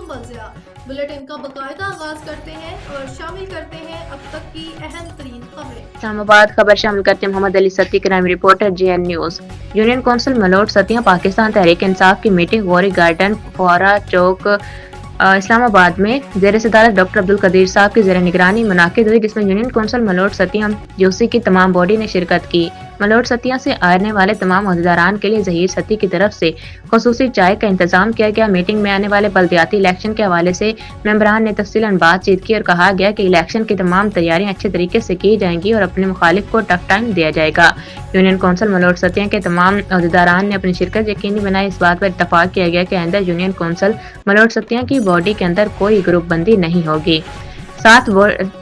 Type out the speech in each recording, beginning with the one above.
वज़िया। Bulletin का बाकायदा आगाज करते हैं और शामिल करते हैं अब तक की अहम तरीन खबरें। इस्लामाबाद खबर शामिल करते हैं Mohammad Ali Satti, crime reporter, JN news. Union council Malot Satiya Pakistan Tehreek Insaf की मीटिंग गौरी गार्डन फुहारा चौक इस्लामाबाद में ज़ेर सदारत डॉक्टर अब्दुल कदीर साहब की ज़ेर निगरानी मुनाकिद हुई, जिसमें यूनियन कौंसिल मलोट सतिया यूसी की तमाम बॉडी ने शिरकत की। मलोट सतिया से आने वाले तमाम अहदेदारान के लिए ज़हीर सती की तरफ से खसूसी चाय का इंतजाम किया गया। मीटिंग में आने वाले बल्दियाती इलेक्शन के हवाले से मेंबरान ने तफसीलन बातचीत की और कहा गया कि इलेक्शन की तमाम तैयारियां अच्छे तरीके से की जाएंगी और अपने मुखालिफ को टफ टाइम दिया जाएगा। यूनियन कौंसिल मलोट सतिया के तमाम अहदेदारान ने अपनी शिरकत यकीनी बनाई। इस बात पर इत्तफाक किया गया कि आइंदा यूनियन कौंसिल मलोट सतिया की बॉडी के अंदर कोई ग्रुप बंदी नहीं होगी।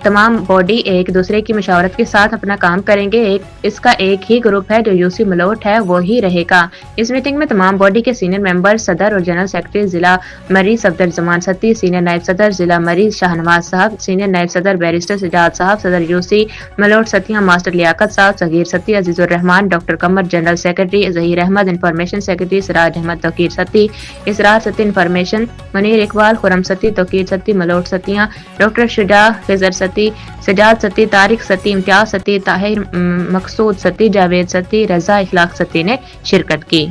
तमाम बॉडी एक दूसरे की मशावरत के साथ अपना काम करेंगे। इसका एक ही ग्रुप है जो यूसी मलोट है, वो ही रहेगा। इस मीटिंग में तमाम बॉडी के सीनियर मेंबर, सदर और जनरल सेक्रेटरी जिला मरीज सफदर जमान सती, सीनियर नायब सदर जिला मरीज शाहनवाज साहब, सीनियर नायब सदर बैरिस्टर सजाद साहब, सदर यूसी मलोट सतिया मास्टर लियाकत साहब, Sagheer Satti, Azizur Rehman, doctor Qamar, general secretary Zaheer Ahmed, information secretary Siraj Ahmed Tauqeer Satti, Israr Satti, information Munir Iqbal, Khurram Satti, Tauqeer Satti Malot Satia, doctor Shuja Khizar Satti, Sajjad Satti, Tariq Satti, Imtiaz Satti, Tahir, Maqsood Satti, Javed Satti, Raza Ikhlaq Satti ने शिरकत की।